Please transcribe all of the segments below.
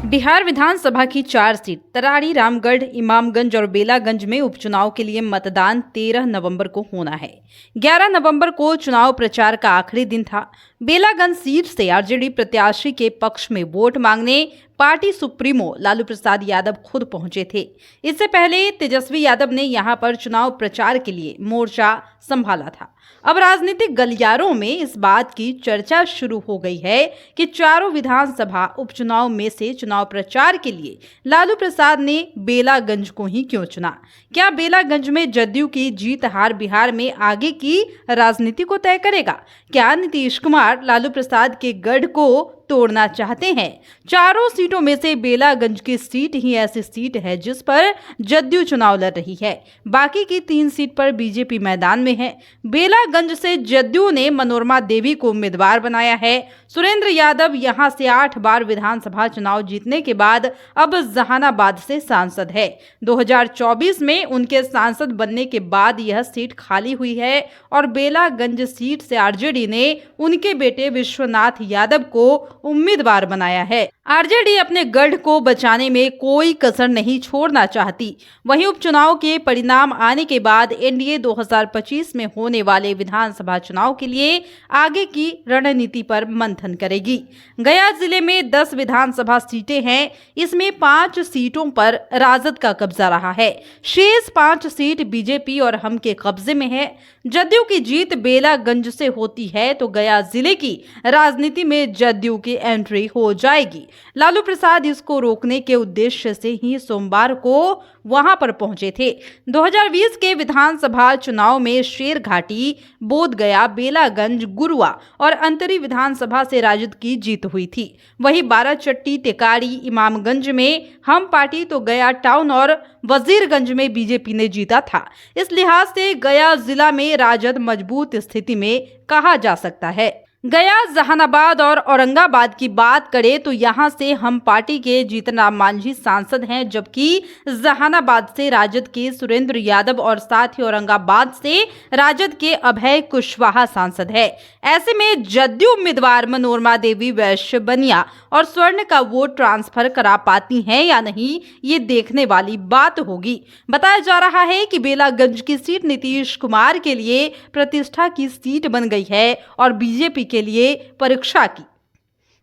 बिहार विधानसभा की 4 सीट तरारी, रामगढ़, इमामगंज और बेलागंज में उपचुनाव के लिए मतदान 13 नवंबर को होना है। 11 नवंबर को चुनाव प्रचार का आखिरी दिन था। बेलागंज सीट से आरजेडी प्रत्याशी के पक्ष में वोट मांगने पार्टी सुप्रीमो लालू प्रसाद यादव खुद पहुंचे थे। इससे पहले तेजस्वी यादव ने यहां पर चुनाव प्रचार के लिए मोर्चा संभाला था। अब राजनीतिक गलियारों में इस बात की चर्चा शुरू हो गई है कि चारों विधानसभा उपचुनाव में से चुनाव प्रचार के लिए लालू प्रसाद ने बेलागंज को ही क्यों चुना। क्या बेलागंज में जदयू की जीत हार बिहार में आगे की राजनीति को तय करेगा? क्या नीतीश कुमार लालू प्रसाद के गढ़ को तोड़ना चाहते हैं? चारों सीटों में से बेलागंज की सीट ही ऐसी सीट है जिस पर जदयू चुनाव लड़ रही है। बाकी की 3 सीट पर बीजेपी मैदान में है। बेलागंज से जदयू ने मनोरमा देवी को उम्मीदवार बनाया है। सुरेंद्र यादव यहां से 8 बार विधानसभा चुनाव जीतने के बाद अब जहानाबाद से सांसद है। 2024 में उनके सांसद बनने के बाद यह सीट खाली हुई है और बेलागंज सीट से आरजेडी ने उनके बेटे विश्वनाथ यादव को उम्मीदवार बनाया है। आरजेडी अपने गढ़ को बचाने में कोई कसर नहीं छोड़ना चाहती। वहीं उपचुनाव के परिणाम आने के बाद एनडीए 2025 में होने वाले विधानसभा चुनाव के लिए आगे की रणनीति पर मंथन करेगी। गया जिले में 10 विधानसभा सीटें हैं। इसमें 5 सीटों पर राजद का कब्जा रहा है। शेष 5 सीट बीजेपी और हम के कब्जे में है। जदयू की जीत बेलागंज से होती है तो गया जिले की राजनीति में जदयू की एंट्री हो जाएगी। लालू प्रसाद इसको रोकने के उद्देश्य से ही सोमवार को वहां पर पहुंचे थे। 2020 के विधानसभा चुनाव में शेरघाटी, बोधगया, बेलागंज, गुरुआ और अंतरी विधानसभा से राजद की जीत हुई थी। वहीं बाराचट्टी, टेकारी, इमामगंज में हम पार्टी तो गया टाउन और वजीरगंज में बीजेपी ने जीता था। इस लिहाज से गया जिला में राजद मजबूत स्थिति में कहा जा सकता है। गया, जहानाबाद और औरंगाबाद की बात करें तो यहां से हम पार्टी के जीतन राम मांझी सांसद हैं, जबकि जहानाबाद से राजद के सुरेंद्र यादव और साथ ही औरंगाबाद से राजद के अभय कुशवाहा सांसद है। ऐसे में जदयू उम्मीदवार मनोरमा देवी वैश्य बनिया और स्वर्ण का वोट ट्रांसफर करा पाती हैं या नहीं, ये देखने वाली बात होगी। बताया जा रहा है कि बेलागंज की सीट नीतीश कुमार के लिए प्रतिष्ठा की सीट बन गई है और बीजेपी के लिए परीक्षा की।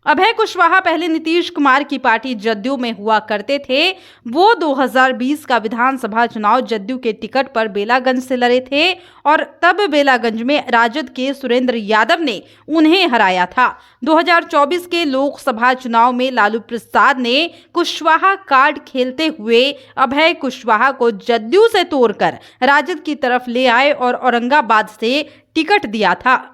अभय कुशवाहा पहले नीतीश कुमार की पार्टी जदयू में हुआ करते थे। वो 2020 का विधानसभा चुनाव जदयू के टिकट पर बेलागंज से लड़े थे और तब बेलागंज में राजद के सुरेंद्र यादव ने उन्हें हराया था। 2024 के लोकसभा चुनाव में लालू प्रसाद ने कुशवाहा कार्ड खेलते हुए अभय कुशवाहा को जदयू से तोड़कर राजद की तरफ ले आए और औरंगाबाद से टिकट दिया था।